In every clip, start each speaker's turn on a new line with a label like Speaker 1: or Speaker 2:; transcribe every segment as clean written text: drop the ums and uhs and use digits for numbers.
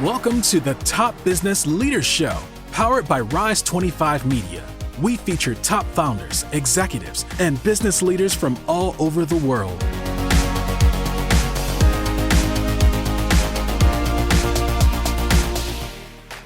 Speaker 1: Welcome to the Top Business Leaders Show, powered by Rise 25 Media. We feature top founders, executives, and business leaders from all over the world.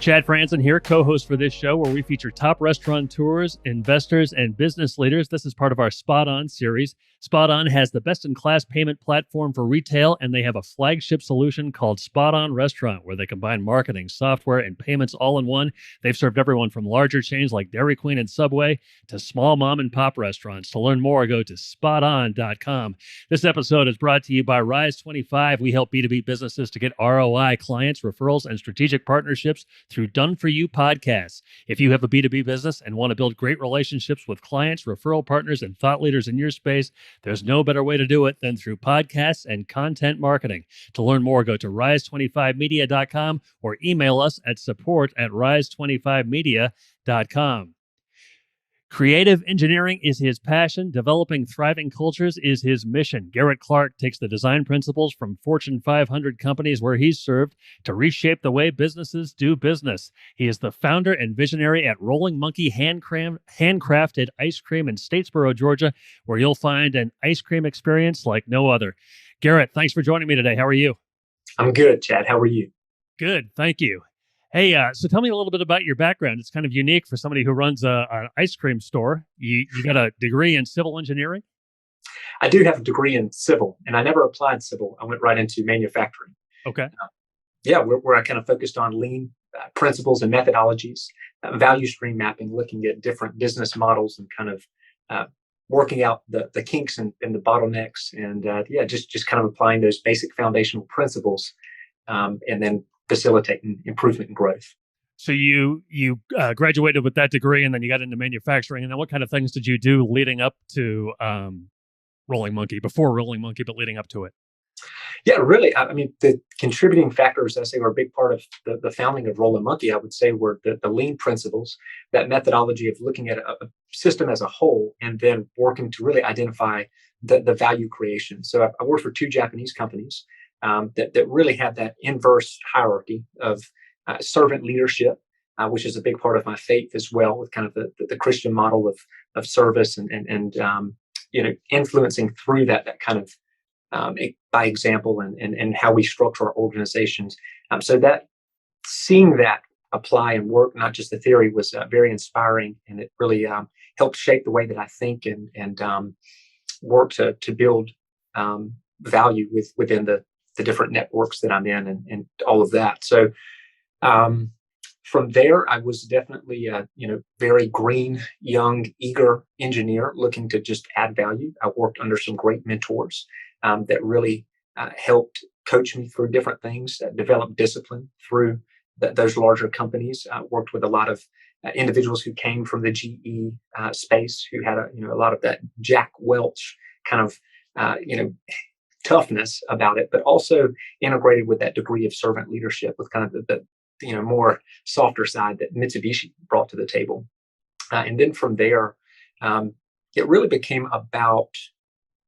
Speaker 2: Chad Franson here, co-host for this show where we feature top restaurateurs, investors, and business leaders. This is part of our SpotOn series. SpotOn has the best-in-class payment platform for retail, and they have a flagship solution called SpotOn Restaurant, where they combine marketing, software, and payments all in one. They've served everyone from larger chains like Dairy Queen and Subway to small mom-and-pop restaurants. To learn more, go to SpotOn.com. This episode is brought to you by Rise 25. We help B2B businesses to get ROI, clients, referrals, and strategic partnerships through done-for-you podcasts. If you have a B2B business and want to build great relationships with clients, referral partners, and thought leaders in your space, there's no better way to do it than through podcasts and content marketing. To learn more, go to rise25media.com or email us at support@rise25media.com. Creative engineering is his passion. Developing thriving cultures is his mission. Garrett Clark takes the design principles from Fortune 500 companies where he's served to reshape the way businesses do business. He is the founder and visionary at Rolling Monkey Handcrafted Ice Cream in Statesboro, Georgia, where you'll find an ice cream experience like no other. Garrett, thanks for joining me today. How are you?
Speaker 3: I'm good, Chad. How are you?
Speaker 2: Good, thank you. Hey, so tell me a little bit about your background. It's kind of unique for somebody who runs an ice cream store. You got a degree in civil engineering?
Speaker 3: I do have a degree in civil, and I never applied civil. I went right into manufacturing.
Speaker 2: Okay.
Speaker 3: Where I kind of focused on lean principles and methodologies, value stream mapping, looking at different business models and kind of working out the kinks and the bottlenecks, and just kind of applying those basic foundational principles, and then facilitating improvement and growth.
Speaker 2: So you graduated with that degree, and then you got into manufacturing. And then what kind of things did you do leading up to Rolling Monkey, before Rolling Monkey, but leading up to it?
Speaker 3: Yeah, really. I mean, the contributing factors, I say, were a big part of the founding of Rolling Monkey. I would say were the lean principles, that methodology of looking at a system as a whole, and then working to really identify the value creation. So I worked for two Japanese companies that really had that inverse hierarchy of servant leadership, which is a big part of my faith as well, with kind of the Christian model of service and influencing through that kind of by example and how we structure our organizations. So that seeing that apply and work, not just the theory, was very inspiring, and it really helped shape the way that I think and work to build value within the different networks that I'm in and all of that. So from there, I was definitely a very green, young, eager engineer looking to just add value. I worked under some great mentors that really helped coach me through different things, develop discipline through those larger companies. Worked with a lot of individuals who came from the GE space, who had a lot of that Jack Welch kind of toughness about it, but also integrated with that degree of servant leadership, with kind of the more softer side that Mitsubishi brought to the table. And then from there, it really became about.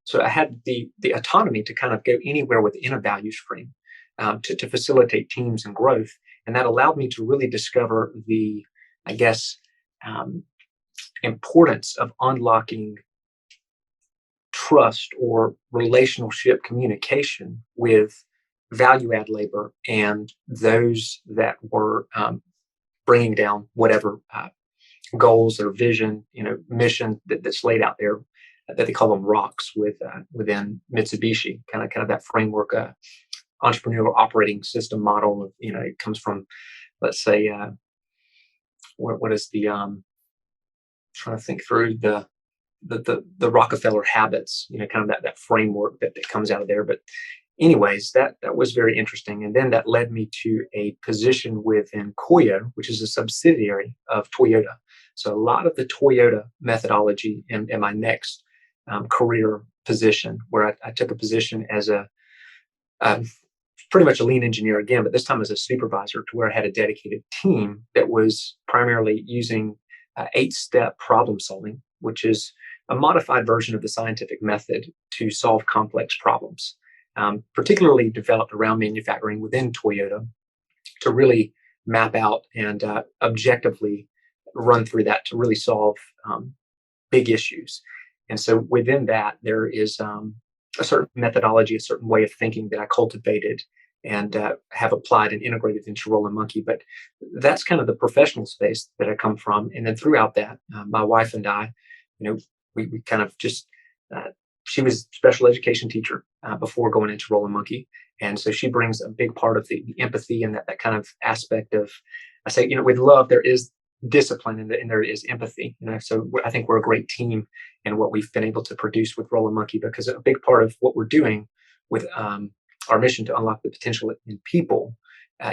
Speaker 3: So I had the autonomy to kind of go anywhere within a value stream to facilitate teams and growth, and that allowed me to really discover the, importance of unlocking trust or relationship communication with value add labor and those that were bringing down whatever goals or vision, mission that's laid out there, that they call them rocks within Mitsubishi, kind of that framework, entrepreneurial operating system model of, it comes from, let's say, what is the trying to think through the Rockefeller habits, kind of that framework that comes out of there. But anyways, that was very interesting. And then that led me to a position within Koyo, which is a subsidiary of Toyota. So a lot of the Toyota methodology in my next career position, where I took a position as a pretty much a lean engineer again, but this time as a supervisor, to where I had a dedicated team that was primarily using 8-step problem solving, which is a modified version of the scientific method to solve complex problems, particularly developed around manufacturing within Toyota, to really map out and objectively run through that to really solve big issues. And so within that, there is a certain methodology, a certain way of thinking that I cultivated and have applied and integrated into Roll and Monkey. But that's kind of the professional space that I come from. And then throughout that, my wife and I, we kind of just, she was a special education teacher before going into Roll and Monkey. And so she brings a big part of the empathy and that kind of aspect of, I say, with love, there is discipline and there is empathy. So I think we're a great team in what we've been able to produce with Roll and Monkey, because a big part of what we're doing with our mission to unlock the potential in people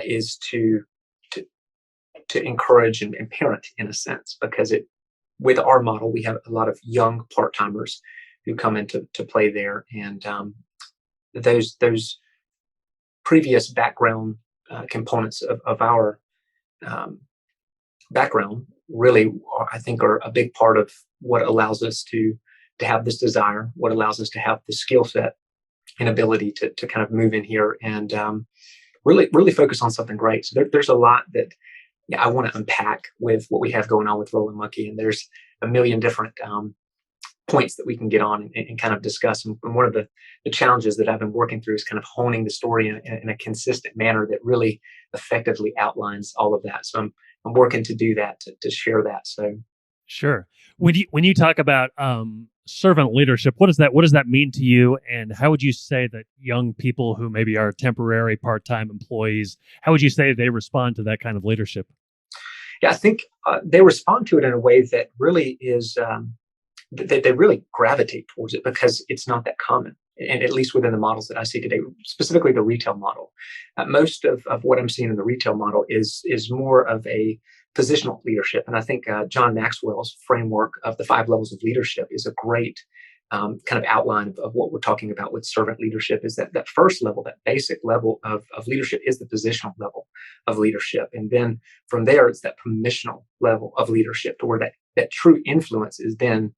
Speaker 3: is to encourage and parent, in a sense, because with our model, we have a lot of young part-timers who come into play there. And those previous background components of our background really, I think, are a big part of what allows us to have this desire, what allows us to have the skill set and ability to kind of move in here and really focus on something great. So there's a lot that I want to unpack with what we have going on with Roll and Monkey, and there's a million different points that we can get on and kind of discuss. And one of the challenges that I've been working through is kind of honing the story in a consistent manner that really effectively outlines all of that. So I'm working to do that, to share that. So
Speaker 2: sure. When you talk about servant leadership, what does that mean to you? And how would you say that young people who maybe are temporary part-time employees, how would you say they respond to that kind of leadership?
Speaker 3: Yeah, I think they respond to it in a way that really is, they really gravitate towards it because it's not that common. And at least within the models that I see today, specifically the retail model, most of what I'm seeing in the retail model is more of a positional leadership. And I think John Maxwell's framework of the 5 levels of leadership is a great kind of outline of what we're talking about with servant leadership. Is that first level, that basic level of leadership, is the positional level of leadership. And then from there, it's that permissional level of leadership, to where that true influence is then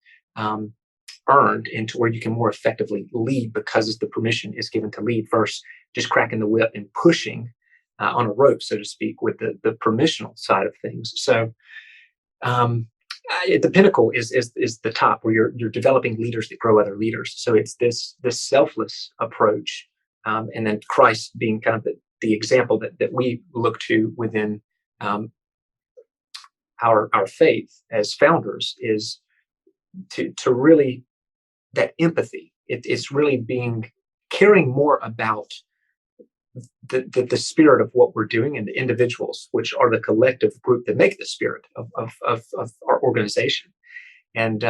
Speaker 3: earned into where you can more effectively lead, because the permission is given to lead, versus just cracking the whip and pushing on a rope, so to speak, with the permissional side of things. So the pinnacle is the top, where you're developing leaders that grow other leaders. So it's this selfless approach, and then Christ being kind of the example that we look to within our faith as founders, is to really, that empathy. It's really caring more about the spirit of what we're doing, and the individuals, which are the collective group that make the spirit of our organization, and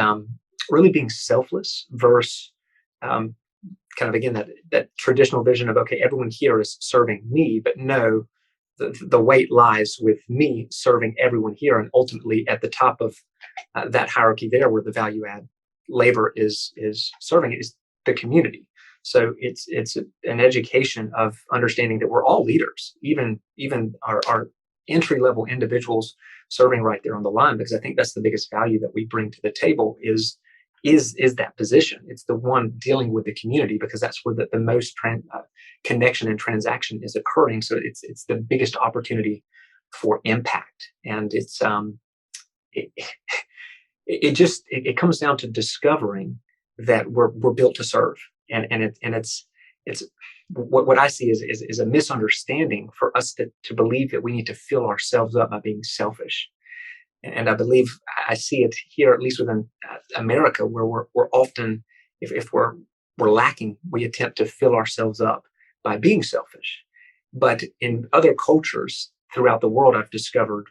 Speaker 3: really being selfless versus kind of, again, that traditional vision of, okay, everyone here is serving me, but no, the weight lies with me serving everyone here, and ultimately at the top of that hierarchy there, where the value add labor is serving, is the community. So it's an education of understanding that we're all leaders, even our entry level individuals serving right there on the line, because I think that's the biggest value that we bring to the table is that position. It's the one dealing with the community, because that's where the most connection and transaction is occurring. So it's the biggest opportunity for impact, and it comes down to discovering that we're built to serve. And it's what I see is a misunderstanding for us to believe that we need to fill ourselves up by being selfish. And I believe I see it here, at least within America, where we're often, if we're lacking, we attempt to fill ourselves up by being selfish. But in other cultures throughout the world, I've discovered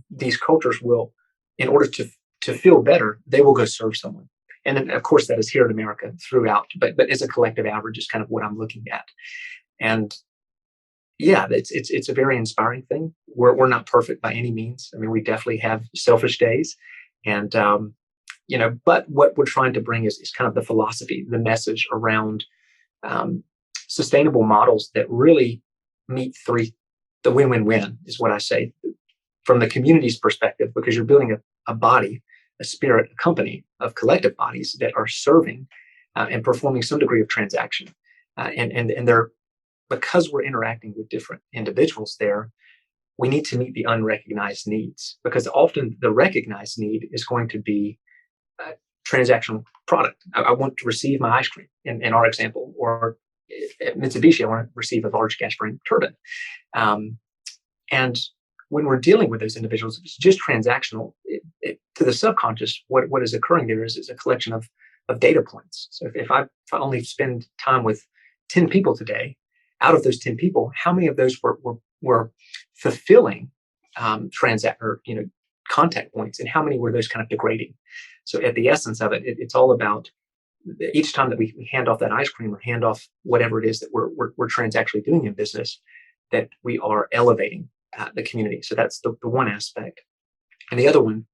Speaker 3: these cultures will, in order to feel better, they will go serve someone. And then, of course, that is here in America throughout, but as a collective average is kind of what I'm looking at. And yeah, it's a very inspiring thing. We're not perfect by any means. I mean, we definitely have selfish days, and but what we're trying to bring is kind of the philosophy, the message around sustainable models that really meet the win-win-win is what I say from the community's perspective, because you're building a body, a spirit, a company of collective bodies that are serving and performing some degree of transaction, and they're, because we're interacting with different individuals there, we need to meet the unrecognized needs, because often the recognized need is going to be a transactional product. I want to receive my ice cream in our example, or at Mitsubishi, I want to receive a large gas frame turbine. And when we're dealing with those individuals, if it's just transactional, to the subconscious, what is occurring there is a collection of data points. So if I only spend time with 10 people today, out of those 10 people, how many of those were fulfilling contact points, and how many were those kind of degrading? So at the essence of it, it's all about each time that we hand off that ice cream or hand off whatever it is that we're transactionally doing in business, that we are elevating the community. So that's the one aspect. And the other one,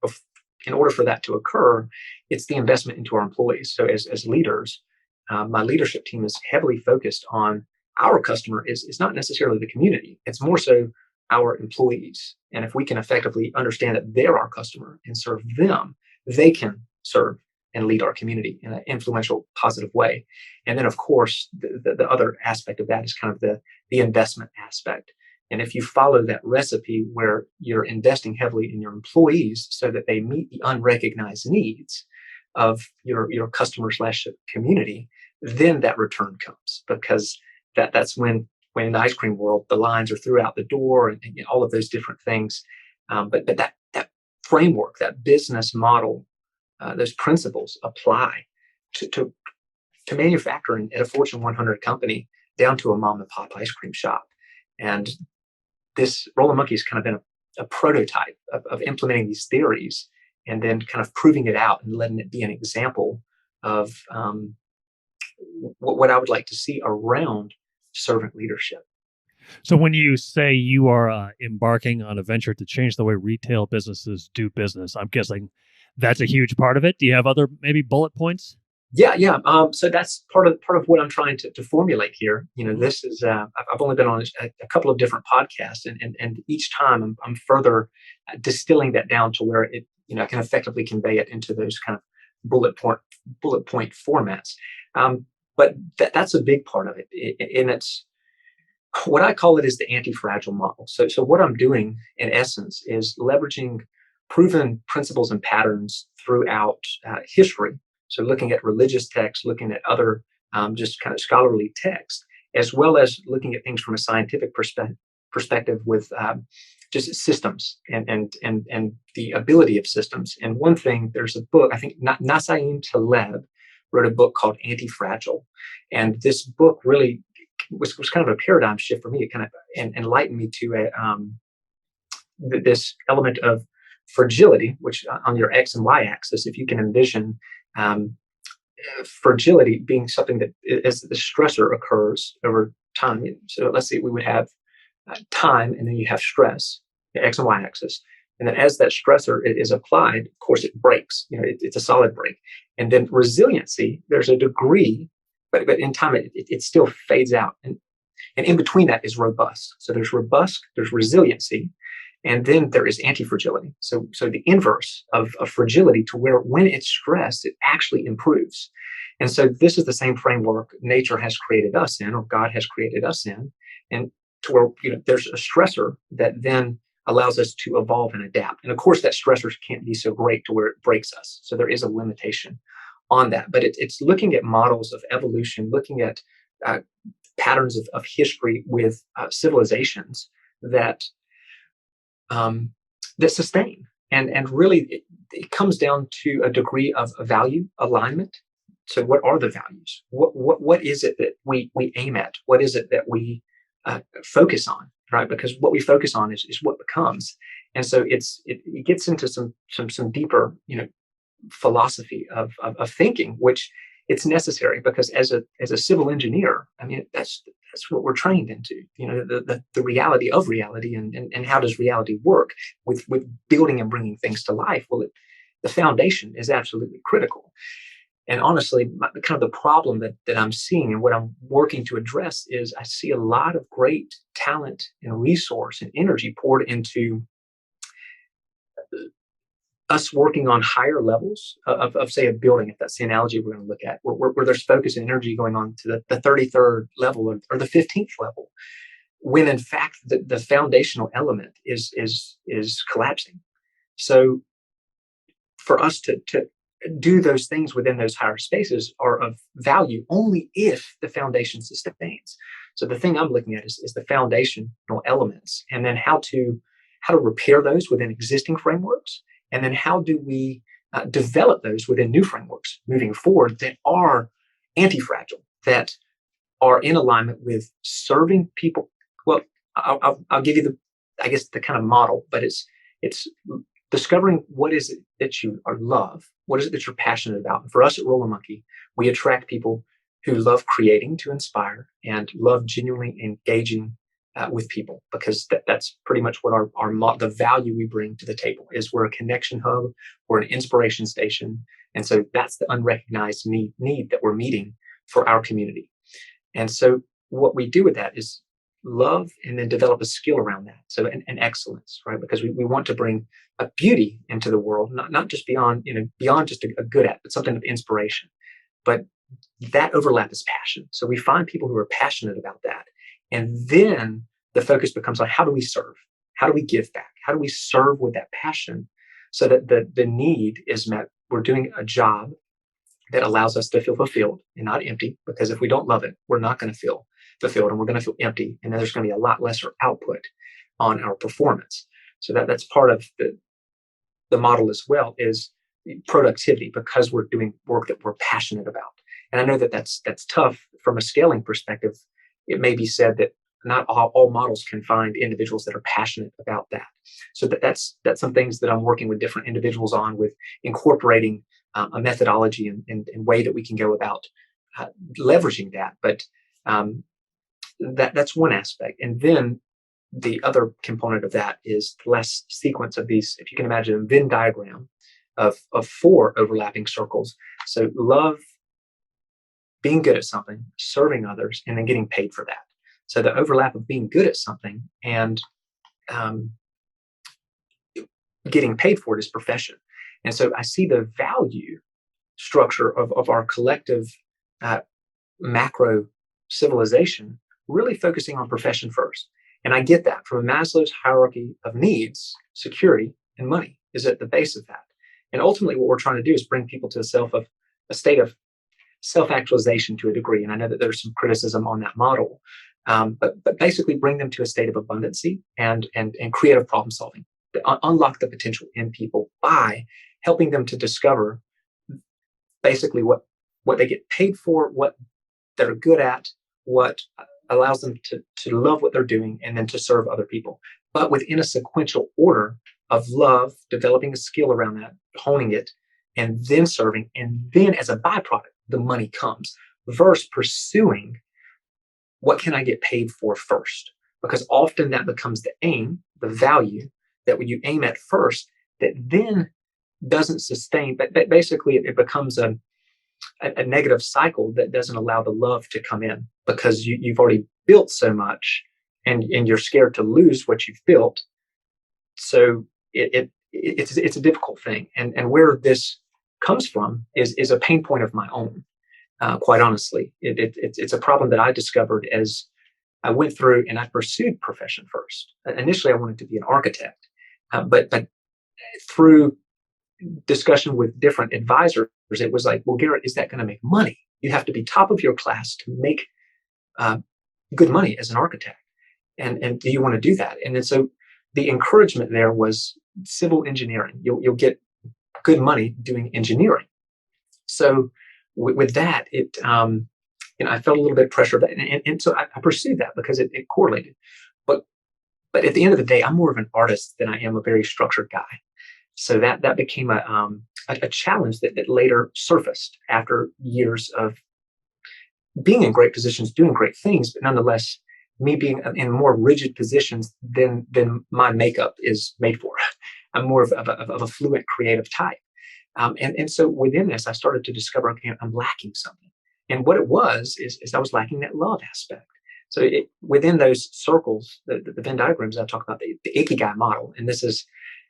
Speaker 3: in order for that to occur, it's the investment into our employees. So as leaders, my leadership team is heavily focused on our customer is not necessarily the community. It's more so our employees. And if we can effectively understand that they're our customer and serve them, they can serve and lead our community in an influential, positive way. And then, of course, the other aspect of that is kind of the investment aspect. And if you follow that recipe where you're investing heavily in your employees so that they meet the unrecognized needs of your customer/community, then that return comes, because that's when in the ice cream world, the lines are throughout the door and all of those different things. But that framework, that business model, those principles apply to manufacturing at a Fortune 100 company down to a mom and pop ice cream shop. And this Roller Monkey has kind of been a prototype of implementing these theories and then kind of proving it out and letting it be an example of what I would like to see around servant leadership.
Speaker 2: So when you say you are embarking on a venture to change the way retail businesses do business, I'm guessing that's a huge part of it. Do you have other maybe bullet points?
Speaker 3: Yeah. So that's part of what I'm trying to formulate here. This is I've only been on a couple of different podcasts, and each time I'm further distilling that down to where it I can effectively convey it into those kind of bullet point formats. But that's a big part of it, and it's what I call it is the antifragile model. So what I'm doing in essence is leveraging proven principles and patterns throughout history. So looking at religious texts, looking at other just kind of scholarly texts, as well as looking at things from a scientific perspective with just systems and the ability of systems. And one thing, there's a book, I think Nassim Taleb wrote a book called Antifragile. And this book really was kind of a paradigm shift for me. It kind of enlightened me to this element of fragility, which on your X and Y axis, if you can envision fragility being something that as the stressor occurs over time. So let's say we would have time, and then you have stress, the X and Y axis. And then as that stressor is applied, of course, it breaks. It's a solid break. And then resiliency, there's a degree, but in time, it still fades out. And in between that is robust. So there's robust, there's resiliency, and then there is anti-fragility. So the inverse of fragility, to where when it's stressed, it actually improves. And so this is the same framework nature has created us in, or God has created us in, and to where there's a stressor that then allows us to evolve and adapt. And of course, that stressor can't be so great to where it breaks us. So there is a limitation on that. But it's looking at models of evolution, looking at patterns of history with civilizations that sustain. And really, it comes down to a degree of value alignment. So what are the values? What is it that we aim at? What is it that we focus on, right? Because what we focus on is what becomes. And so it gets into some deeper, philosophy of thinking, which it's necessary, because as a civil engineer, I mean, that's what we're trained into, the reality of reality, and how does reality work with building and bringing things to life. Well, the foundation is absolutely critical. And honestly, kind of the problem that I'm seeing and what I'm working to address is I see a lot of great talent and resource and energy poured into us working on higher levels of say, a building, if that's the analogy we're going to look at, where there's focus and energy going on to the 33rd level or the 15th level, when in fact the foundational element is collapsing. So for us to do those things within those higher spaces are of value only if the foundation sustains. So the thing I'm looking at is the foundational elements, and then how to repair those within existing frameworks, and then how do we develop those within new frameworks moving forward that are anti-fragile, that are in alignment with serving people. Well, I'll give you the kind of model, but it's discovering what is it that you love, what is it that you're passionate about. And for us at Roller Monkey, we attract people who love creating to inspire and love genuinely engaging with people, because that's pretty much what the value we bring to the table is. We're a connection hub, we're an inspiration station, and so that's the unrecognized need that we're meeting for our community. And so what we do with that is love and then develop a skill around that. So an excellence, right? Because we want to bring a beauty into the world, not just beyond just a good at, but something of inspiration. But that overlap is passion. So we find people who are passionate about that. And then the focus becomes on how do we serve? How do we give back? How do we serve with that passion so that the need is met? We're doing a job that allows us to feel fulfilled and not empty, because if we don't love it, we're not going to feel fulfilled and we're going to feel empty. And then there's going to be a lot lesser output on our performance. So that's part of the model as well, is productivity, because we're doing work that we're passionate about. And I know that's tough from a scaling perspective. It may be said that not all models can find individuals that are passionate about that. So that's some things that I'm working with different individuals on, with incorporating a methodology and way that we can go about leveraging that. But that's one aspect. And then the other component of that is the last sequence of these, if you can imagine a Venn diagram of 4 overlapping circles. So love, being good at something, serving others, and then getting paid for that. So the overlap of being good at something and getting paid for it is profession. And so I see the value structure of our collective macro civilization really focusing on profession first. And I get that from Maslow's hierarchy of needs. Security and money is at the base of that. And ultimately what we're trying to do is bring people to a state of self-actualization to a degree. And I know that there's some criticism on that model, but basically bring them to a state of abundancy and creative problem solving, unlock the potential in people by helping them to discover basically what they get paid for, what they're good at, what allows them to love what they're doing, and then to serve other people, but within a sequential order of love, developing a skill around that, honing it, and then serving. And then as a byproduct, the money comes, versus pursuing what can I get paid for first? Because often that becomes the aim, the value that when you aim at first, that then doesn't sustain, but basically it becomes a negative cycle that doesn't allow the love to come in, because you've already built so much and you're scared to lose what you've built. So it's a difficult thing. And where this comes from is a pain point of my own. Quite honestly, it's a problem that I discovered as I went through and I pursued profession first. Initially, I wanted to be an architect, but through discussion with different advisors, it was like, well, Garrett, is that going to make money? You have to be top of your class to make good money as an architect. And do you want to do that? And then so the encouragement there was civil engineering. You'll get good money doing engineering. So with that, I felt a little bit of pressure, and so I pursued that because it correlated. But at the end of the day, I'm more of an artist than I am a very structured guy. So that became a challenge that later surfaced after years of being in great positions, doing great things, but nonetheless, me being in more rigid positions than my makeup is made for. I'm more of a fluent creative type. And so within this, I started to discover, okay, I'm lacking something. And what it was is I was lacking that love aspect. So within those circles, the Venn diagrams I talk about, the Ikigai model, and this is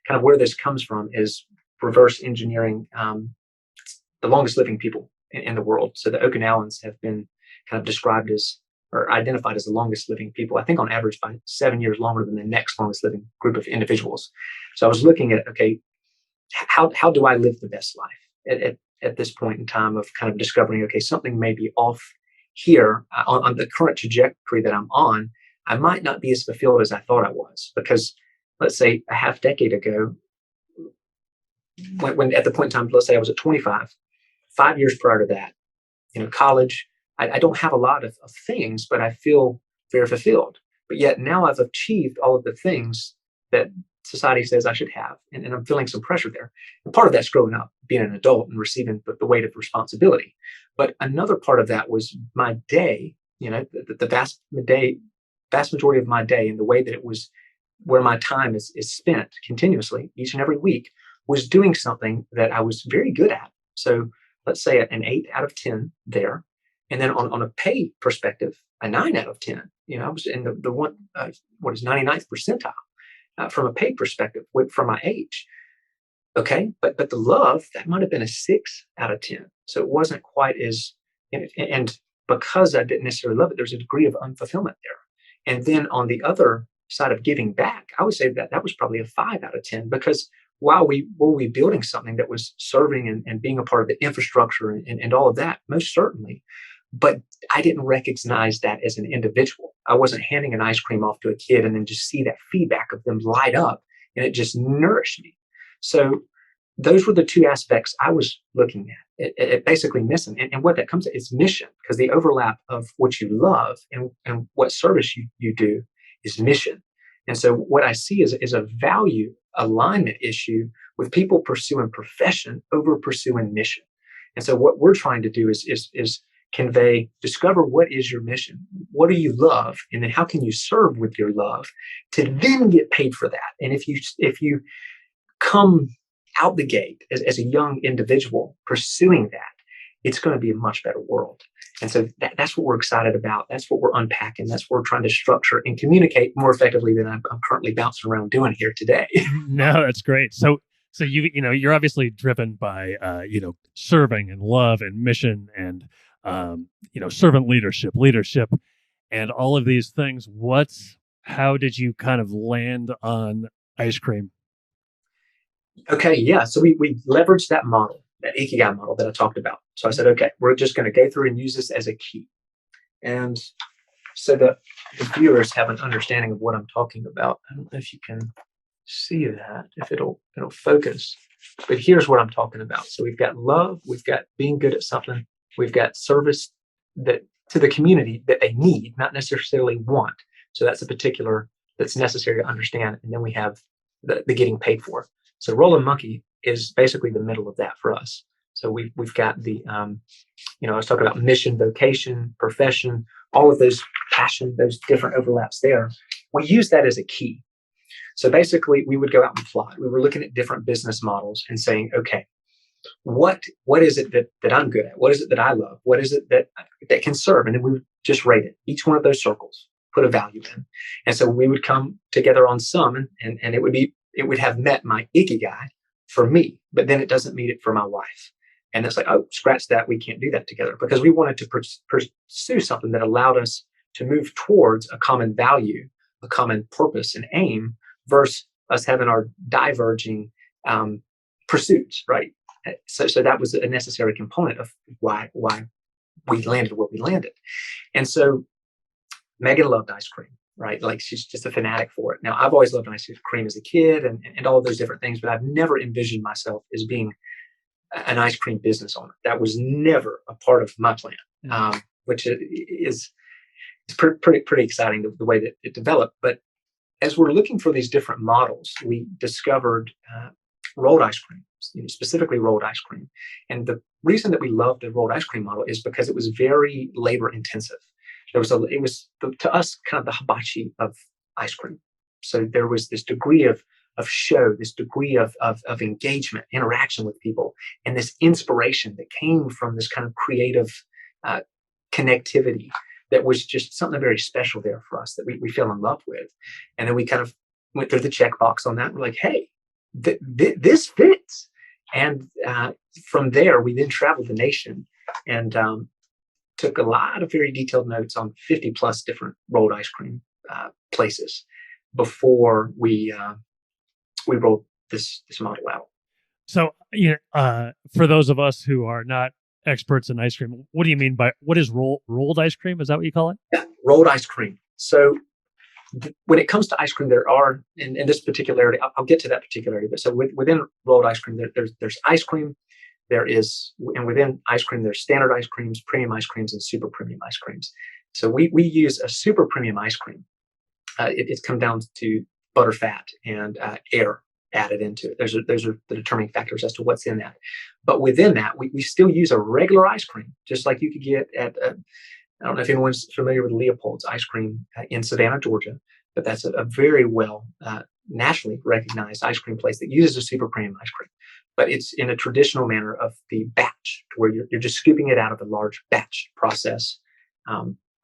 Speaker 3: kind of where this comes from, is reverse engineering the longest living people in the world. So the Okinawans have been kind of described as or identified as the longest living people, I think on average by 7 years longer than the next longest living group of individuals. So I was looking at, okay, how do I live the best life at this point in time of kind of discovering, okay, something may be off here on the current trajectory that I'm on. I might not be as fulfilled as I thought I was, because let's say a half decade ago, when at the point in time, let's say I was at 25, 5 years prior to that, college, I don't have a lot of things, but I feel very fulfilled. But yet now I've achieved all of the things that society says I should have. And I'm feeling some pressure there. And part of that's growing up, being an adult and receiving the weight of responsibility. But another part of that was my day, the vast majority of my day, and the way that it was, where my time is spent continuously each and every week, was doing something that I was very good at. So let's say an 8 out of 10 there. And then on a pay perspective, a 9 out of 10. I was in the one, 99th percentile from a pay perspective from my age. Okay, but the love, that might have been a 6 out of 10. So it wasn't quite as, and because I didn't necessarily love it, there's a degree of unfulfillment there. And then on the other side of giving back, I would say that was probably a 5 out of 10, because while we were building something that was serving and being a part of the infrastructure and all of that, most certainly, but I didn't recognize that as an individual. I wasn't handing an ice cream off to a kid and then just see that feedback of them light up, and it just nourished me. So those were the two aspects I was looking at. It basically missing. And what that comes to is mission, because the overlap of what you love and what service you do is mission. And so what I see is a value alignment issue with people pursuing profession over pursuing mission. And so what we're trying to do is discover what is your mission, what do you love, and then how can you serve with your love to then get paid for that. And if you come out the gate as a young individual pursuing that, it's going to be a much better world. And so that's what we're excited about. That's what we're unpacking. That's what we're trying to structure and communicate more effectively than I'm currently bouncing around doing here today.
Speaker 2: No, that's great. So you're obviously driven by serving and love and mission and servant leadership and all of these things. How did you kind of land on ice cream?
Speaker 3: Okay, yeah. So we leveraged that model, that Ikigai model that I talked about. So I said, okay, we're just going to go through and use this as a key. And so the viewers have an understanding of what I'm talking about. I don't know if you can see that, if it'll focus. But here's what I'm talking about. So we've got love, we've got being good at something, we've got service that to the community that they need, not necessarily want. So that's a particular that's necessary to understand. And then we have the getting paid for. So Rolling Monkey is basically the middle of that for us. So we've got the, I was talking about mission, vocation, profession, all of those passion, those different overlaps there. We use that as a key. So basically, we would go out and plot. We were looking at different business models and saying, okay, what is it that I'm good at? What is it that I love? What is it that can serve? And then we would just rate it. Each one of those circles, put a value in. And so we would come together on some, and it would have met my Ikigai for me, but then it doesn't meet it for my wife. And it's like, oh, scratch that. We can't do that together, because we wanted to pursue something that allowed us to move towards a common value, a common purpose and aim, versus us having our diverging pursuits, right? So that was a necessary component of why we landed where we landed. And so Megan loved ice cream, right? Like, she's just a fanatic for it. Now, I've always loved ice cream as a kid and all of those different things, but I've never envisioned myself as being an ice cream business owner. That was never a part of my plan, which is pretty exciting, the way that it developed. But as we're looking for these different models, we discovered rolled ice cream, specifically rolled ice cream. And the reason that we loved the rolled ice cream model is because it was very labor intensive. It was to us kind of the hibachi of ice cream. So there was this degree of show, this degree of engagement, interaction with people, and this inspiration that came from this kind of creative connectivity that was just something very special there for us that we fell in love with. And then we kind of went through the checkbox on that. We're like, hey, this fits. And from there, we then traveled the nation and took a lot of very detailed notes on 50 plus different rolled ice cream places before we rolled this model out.
Speaker 2: So, for those of us who are not experts in ice cream, what do you mean by what is rolled ice cream? Is that what you call it?
Speaker 3: Yeah, rolled ice cream. So when it comes to ice cream, there are in this particularity. I'll get to that particularity. But so within rolled ice cream, there's ice cream. There is, and within ice cream, there's standard ice creams, premium ice creams, and super premium ice creams. So we use a super premium ice cream. It's come down to butter, fat, and air added into it. Those are the determining factors as to what's in that. But within that, we still use a regular ice cream, just like you could get at, I don't know if anyone's familiar with Leopold's ice cream in Savannah, Georgia, but that's a very well nationally recognized ice cream place that uses a super premium ice cream. But it's in a traditional manner of the batch, where you're just scooping it out of a large batch process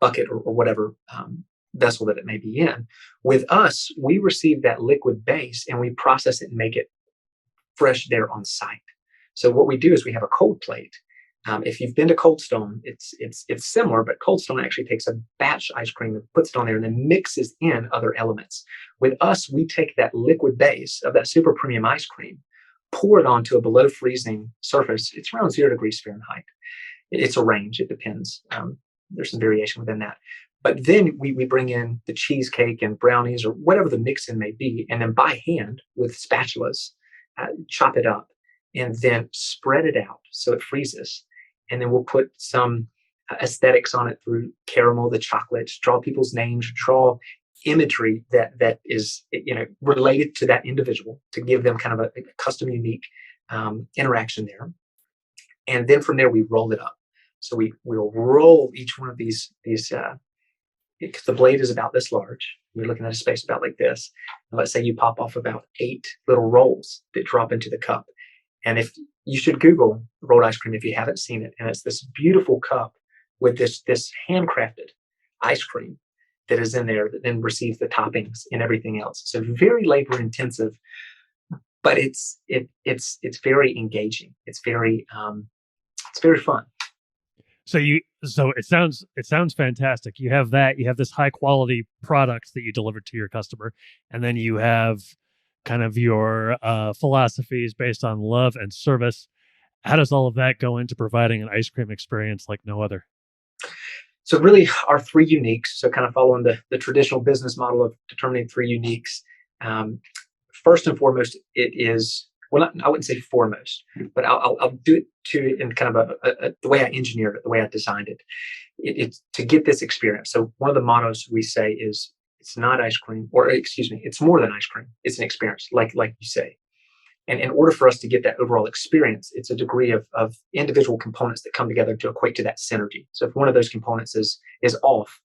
Speaker 3: bucket or whatever vessel that it may be in. With us, we receive that liquid base and we process it and make it fresh there on site. So what we do is we have a cold plate. If you've been to Cold Stone, it's similar, but Cold Stone actually takes a batch ice cream and puts it on there and then mixes in other elements. With us, we take that liquid base of that super premium ice cream, pour it onto a below freezing surface. It's around 0 degrees Fahrenheit. It's a range. It depends. There's some variation within that. But then we bring in the cheesecake and brownies or whatever the mix-in may be, and then by hand with spatulas, chop it up and then spread it out so it freezes. And then we'll put some aesthetics on it through caramel, the chocolates, draw people's names, draw imagery that is related to that individual to give them kind of a custom, unique interaction there. And then from there, we roll it up. So we'll roll each one of these because the blade is about this large. You're looking at a space about like this. And let's say you pop off about 8 little rolls that drop into the cup. And if you should Google rolled ice cream if you haven't seen it. And it's this beautiful cup with this handcrafted ice cream that is in there that then receives the toppings and everything else. So very labor intensive, but it's very engaging. It's very fun.
Speaker 2: So it sounds fantastic. You have this high quality products that you deliver to your customer, and then you have kind of your philosophies based on love and service. How does all of that go into providing an ice cream experience like no other?
Speaker 3: So really our 3 uniques, so kind of following the traditional business model of determining 3 uniques. First and foremost, it is, well, I wouldn't say foremost, but I'll do it in kind of the way I engineered it, the way I designed it. It's to get this experience. So one of the mottos we say is, it's not ice cream, or excuse me, it's more than ice cream. It's an experience, like you say. And in order for us to get that overall experience, it's a degree of individual components that come together to equate to that synergy. So if one of those components is off,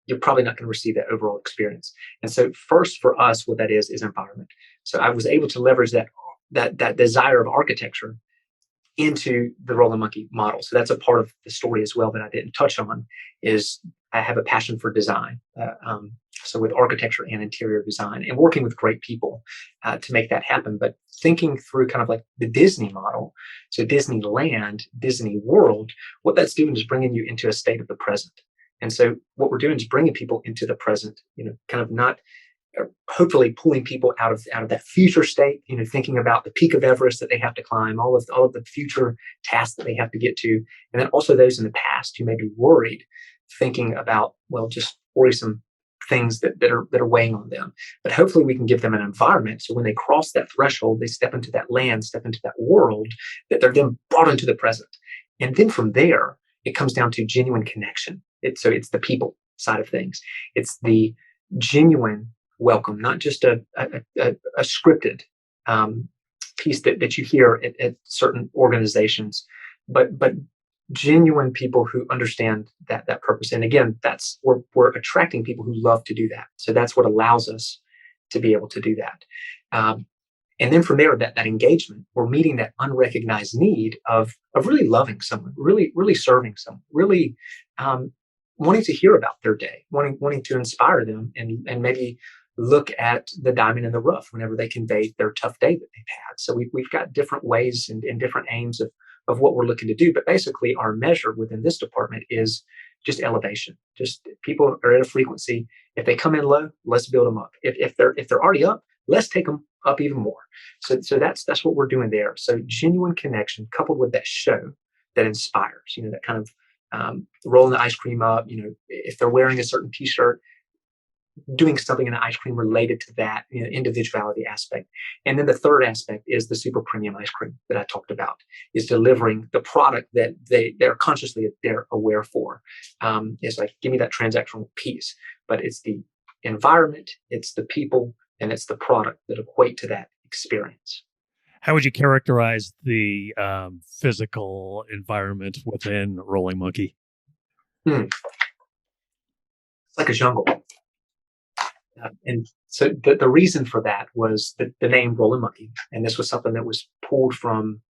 Speaker 3: you're probably not going to receive that overall experience. And so first for us, what that is environment. So I was able to leverage that desire of architecture into the Rolling Monkey model. So that's a part of the story as well that I didn't touch on, is I have a passion for design. So with architecture and interior design and working with great people to make that happen, but thinking through kind of like the Disney model. So Disneyland, Disney World, what that's doing is bringing you into a state of the present. And so what we're doing is bringing people into the present, kind of not hopefully pulling people out of that future state, thinking about the peak of Everest that they have to climb, all of the future tasks that they have to get to. And then also those in the past who may be worried, thinking about, just worrisome things that are weighing on them. But hopefully we can give them an environment so when they cross that threshold, they step into that land, step into that world, that they're then brought into the present. And then from there, it comes down to genuine connection. It's the people side of things. It's the genuine welcome, not just a scripted piece that you hear at certain organizations, but genuine people who understand that purpose. And again, we're attracting people who love to do that. So that's what allows us to be able to do that. And then from there, that engagement, we're meeting that unrecognized need of really loving someone, really serving someone, really wanting to hear about their day, wanting to inspire them and maybe look at the diamond in the rough whenever they convey their tough day that they've had. So we've got different ways and different aims of what we're looking to do. But basically, our measure within this department is just elevation. Just people are at a frequency. If they come in low, let's build them up. If they're already up, let's take them up even more. So that's what we're doing there. So genuine connection coupled with that show that inspires. That kind of rolling the ice cream up. If they're wearing a certain T-shirt, doing something in the ice cream related to that individuality aspect. And then the third aspect is the super premium ice cream that I talked about, is delivering the product that they're consciously they're aware for. It's like, give me that transactional piece, but it's the environment, it's the people, and it's the product that equate to that experience.
Speaker 2: How would you characterize the physical environment within Rolling Monkey?
Speaker 3: It's like a jungle. And so the reason for that was the name Rolling Monkey. And this was something that was pulled from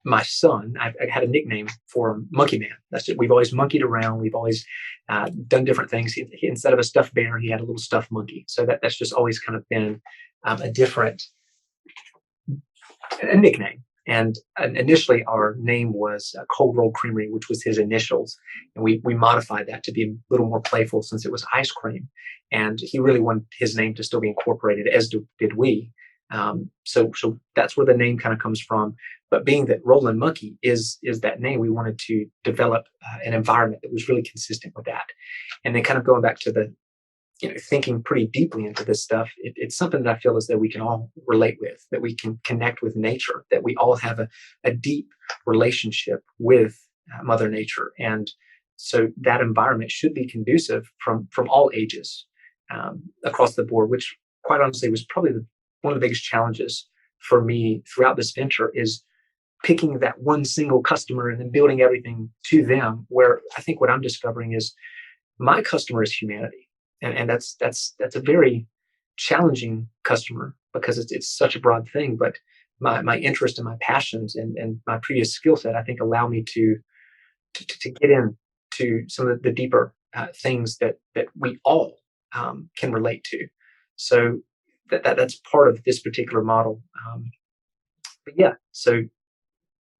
Speaker 3: my son. I had a nickname for him, Monkey Man. That's it. We've always monkeyed around. We've always done different things. He, instead of a stuffed bear, he had a little stuffed monkey. So that's just always kind of been a different nickname. And initially, our name was Cold Roll Creamery, which was his initials. And we modified that to be a little more playful since it was ice cream. And he really wanted his name to still be incorporated, as did we. So that's where the name kind of comes from. But being that Rolling Monkey is that name, we wanted to develop an environment that was really consistent with that. And then kind of going back to the thinking pretty deeply into this stuff, it's something that I feel as though we can all relate with, that we can connect with nature, that we all have a deep relationship with Mother Nature. And so that environment should be conducive from all ages across the board, which quite honestly was probably one of the biggest challenges for me throughout this venture, is picking that one single customer and then building everything to them, where I think what I'm discovering is my customer is humanity. And that's a very challenging customer, because it's such a broad thing. But my interest and my passions and my previous skill set, I think, allow me to get into some of the deeper things that we all can relate to. So that's part of this particular model. But yeah, so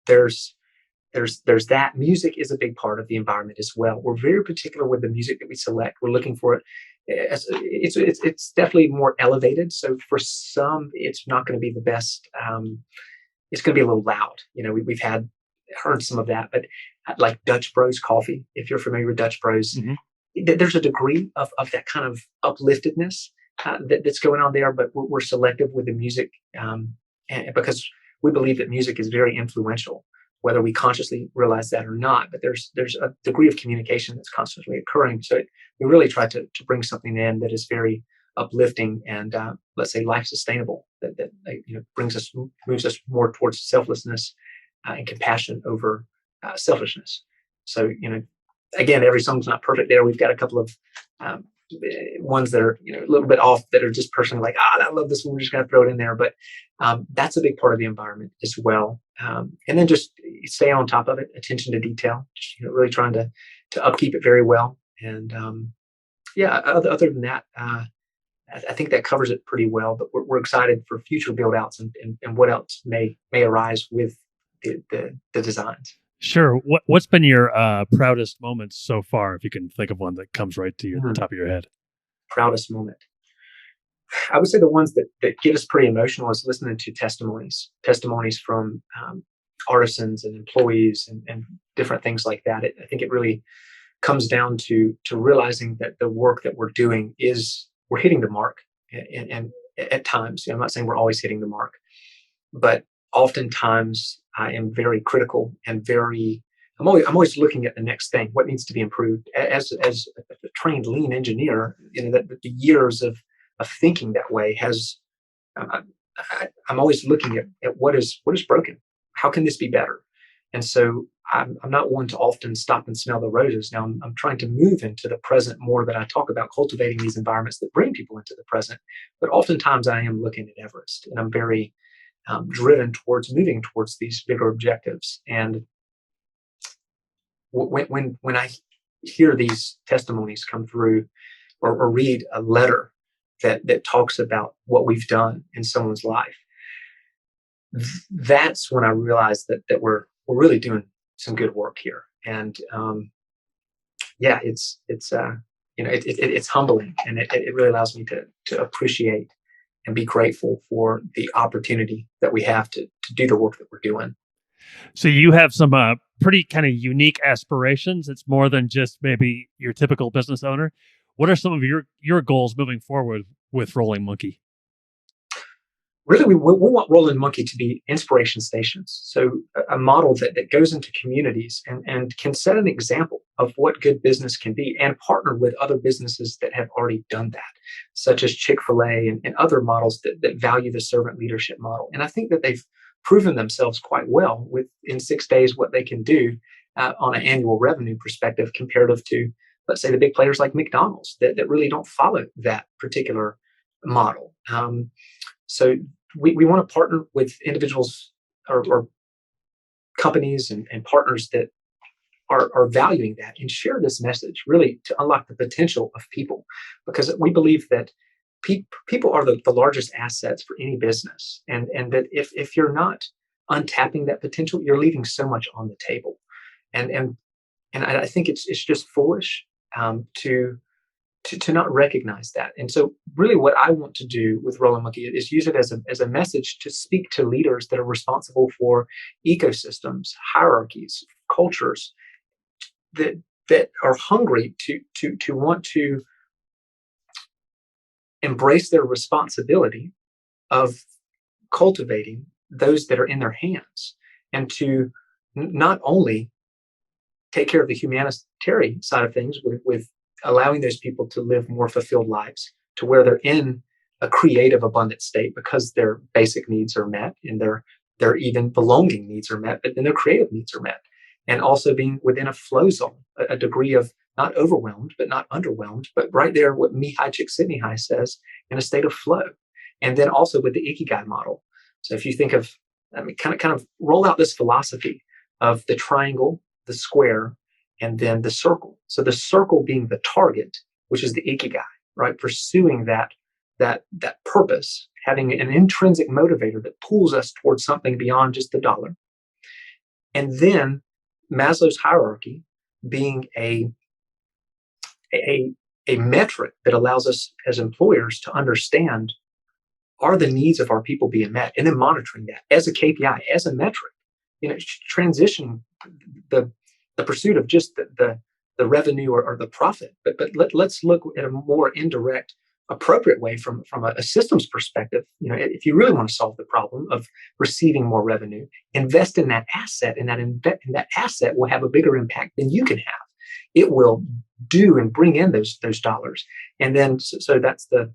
Speaker 3: there's that. Music is a big part of the environment as well. We're very particular with the music that we select. We're looking for it. It's definitely more elevated. So for some, it's not going to be the best. It's going to be a little loud. We've heard some of that, but like Dutch Bros coffee, if you're familiar with Dutch Bros, there's a degree of that kind of upliftedness that's going on there. But we're selective with the music, and because we believe that music is very influential, whether we consciously realize that or not. But there's a degree of communication that's constantly occurring. So we really try to bring something in that is very uplifting and let's say life sustainable, that moves us more towards selflessness and compassion over selfishness. So again, every song's not perfect there. We've got a couple of ones that are a little bit off, that are just personally like, I love this one, we're just going to throw it in there. But that's a big part of the environment as well. And then just stay on top of it, attention to detail, just really trying to upkeep it very well. And other than that, I think that covers it pretty well. But we're excited for future build outs and what else may arise with the designs.
Speaker 2: Sure. What's been your proudest moments so far, if you can think of one that comes right to the top of your head?
Speaker 3: Proudest moment. I would say the ones that get us pretty emotional is listening to testimonies from artisans and employees and different things like that. I think it really comes down to realizing that the work that we're doing we're hitting the mark. And at times, I'm not saying we're always hitting the mark, but oftentimes I am very critical and I'm always looking at the next thing, what needs to be improved. As a trained lean engineer, that the years of thinking that way has. I'm always looking at what is broken. How can this be better? And so I'm not one to often stop and smell the roses. Now I'm trying to move into the present more, that I talk about cultivating these environments that bring people into the present. But oftentimes I am looking at Everest, and I'm very driven towards moving towards these bigger objectives. And when I hear these testimonies come through, or read a letter that talks about what we've done in someone's life, that's when I realized that we're really doing some good work here. And yeah, it's humbling, and it really allows me to appreciate and be grateful for the opportunity that we have to do the work that we're doing.
Speaker 2: So you have some pretty kind of unique aspirations. It's more than just maybe your typical business owner. What are some of your goals moving forward with Rolling Monkey?
Speaker 3: Really, we want Rolling Monkey to be inspiration stations. So a model that goes into communities and can set an example of what good business can be, and partner with other businesses that have already done that, such as Chick-fil-A and other models that value the servant leadership model. And I think that they've proven themselves quite well with in 6 days what they can do on an annual revenue perspective, comparative to, let's say, the big players like McDonald's that really don't follow that particular model. So we want to partner with individuals or companies and partners that are valuing that and share this message, really to unlock the potential of people, because we believe that people are the largest assets for any business, and that if you're not untapping that potential, you're leaving so much on the table, and I think it's just foolish to not recognize that. And so really what I want to do with Rolling Monkey is use it as a message to speak to leaders that are responsible for ecosystems, hierarchies, cultures that are hungry to want to embrace their responsibility of cultivating those that are in their hands, and to not only take care of the humanitarian side of things with allowing those people to live more fulfilled lives, to where they're in a creative, abundant state because their basic needs are met and their even belonging needs are met, but then their creative needs are met. And also being within a flow zone, a degree of not overwhelmed, but not underwhelmed, but right there, what Mihai Csikszentmihalyi says, in a state of flow. And then also with the Ikigai model. So if you think of, kind of roll out this philosophy of the triangle, the square, and then the circle. So the circle being the target, which is the Ikigai, right? Pursuing that purpose, having an intrinsic motivator that pulls us towards something beyond just the dollar. And then Maslow's hierarchy being a metric that allows us as employers to understand, are the needs of our people being met, and then monitoring that as a KPI, as a metric, transitioning the pursuit of just the revenue or the profit, but let's look at a more indirect, appropriate way from a systems perspective. If you really want to solve the problem of receiving more revenue, invest in that asset, and that asset will have a bigger impact than you can have. It will do and bring in those dollars. And then so that's the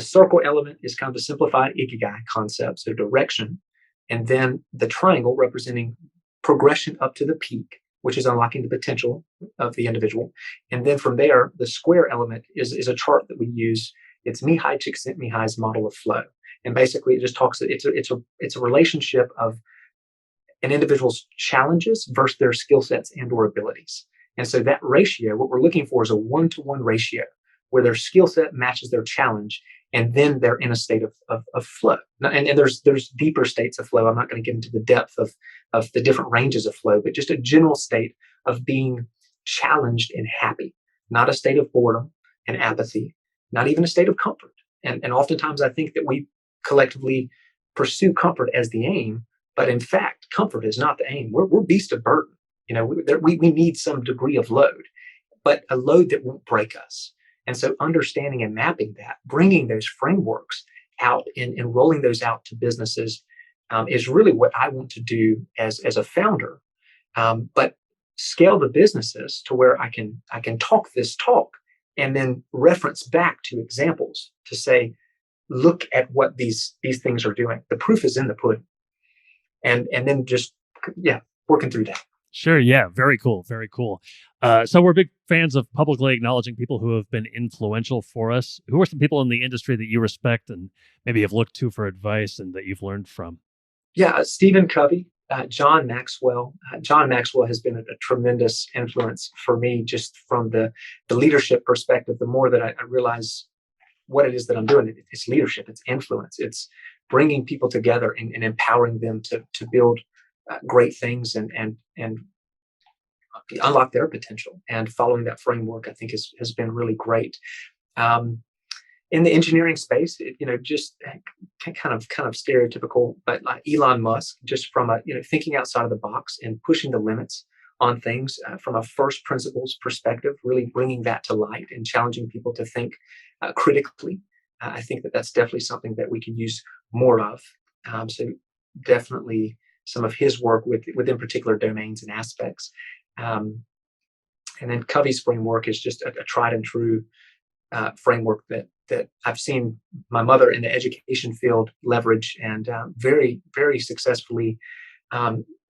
Speaker 3: circle element is kind of the simplified Ikigai concept, so direction, and then the triangle representing progression up to the peak, which is unlocking the potential of the individual. And then from there, the square element is a chart that we use. It's Mihai Csikszentmihalyi's model of flow. And basically it just talks, it's a relationship of an individual's challenges versus their skill sets and or abilities. And so that ratio, what we're looking for is a 1-to-1 ratio where their skill set matches their challenge, and then they're in a state of flow. And there's deeper states of flow. I'm not going to get into the depth of the different ranges of flow, but just a general state of being challenged and happy, not a state of boredom and apathy, not even a state of comfort. And oftentimes I think that we collectively pursue comfort as the aim, but in fact, comfort is not the aim. We're beasts of burden. We need some degree of load, but a load that won't break us. And so understanding and mapping that, bringing those frameworks out and rolling those out to businesses is really what I want to do as a founder. But scale the businesses to where I can talk this talk and then reference back to examples to say, look at what these things are doing. The proof is in the pudding. And then just, working through that.
Speaker 2: Sure. Yeah. Very cool. Very cool. So we're big fans of publicly acknowledging people who have been influential for us. Who are some people in the industry that you respect and maybe have looked to for advice and that you've learned from?
Speaker 3: Yeah. Stephen Covey, John Maxwell. John Maxwell has been a tremendous influence for me, just from the leadership perspective. The more that I realize what it is that I'm doing. It's leadership, it's influence, it's bringing people together and empowering them to build great things and unlock their potential. And following that framework, I think has been really great. In the engineering space, just kind of stereotypical, but like Elon Musk, just from thinking outside of the box and pushing the limits on things from a first principles perspective, really bringing that to light and challenging people to think critically. I think that's definitely something that we can use more of. So definitely some of his work within particular domains and aspects. And then Covey's framework is just a tried and true framework that I've seen my mother in the education field leverage and very, very successfully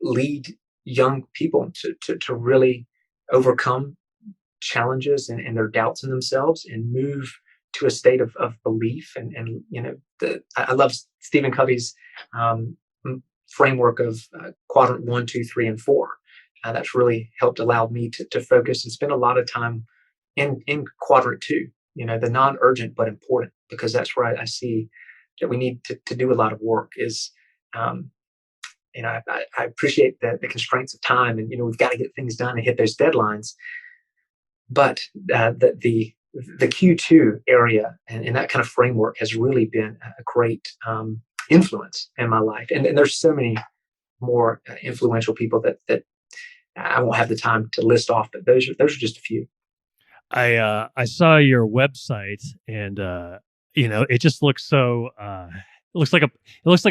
Speaker 3: lead young people to really overcome challenges and their doubts in themselves and move to a state of belief. I love Stephen Covey's framework of quadrant 1, 2, 3, and 4. That's really helped allow me to focus and spend a lot of time in quadrant 2, the non-urgent but important, because that's where I see that we need to do a lot of work is, I appreciate the constraints of time and, we've got to get things done and hit those deadlines. But the Q2 area and that kind of framework has really been a great influence in my life. And there's so many more influential people that I won't have the time to list off, but those are just a few.
Speaker 2: I saw your website and it just looks so it looks like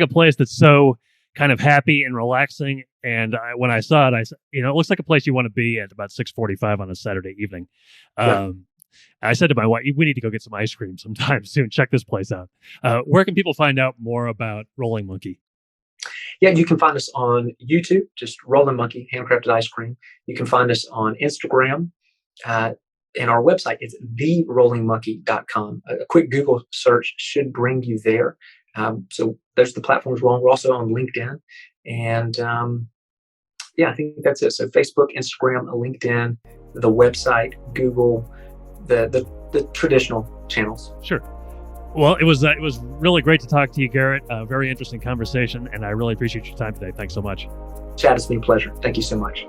Speaker 2: a place that's so kind of happy and relaxing. And when I saw it, it looks like a place you want to be at about 6:45 on a Saturday evening.
Speaker 3: Yeah.
Speaker 2: I said to my wife, we need to go get some ice cream sometime soon. Check this place out. Where can people find out more about Rolling Monkey?
Speaker 3: Yeah, you can find us on YouTube, just Rolling Monkey, handcrafted ice cream. You can find us on Instagram. And our website is therollingmonkey.com. A quick Google search should bring you there. So there's the platforms we're on. We're also on LinkedIn. And I think that's it. So Facebook, Instagram, LinkedIn, the website, Google, the traditional channels.
Speaker 2: Sure. Well, it was really great to talk to you, Garrett. Very interesting conversation, and I really appreciate your time today. Thanks so much.
Speaker 3: Chad, it's been a pleasure. Thank you so much.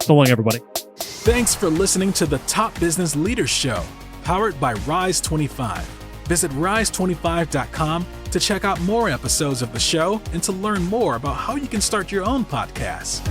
Speaker 2: So long, everybody.
Speaker 1: Thanks for listening to the Top Business Leaders Show, powered by Rise 25. Visit rise25.com to check out more episodes of the show and to learn more about how you can start your own podcast.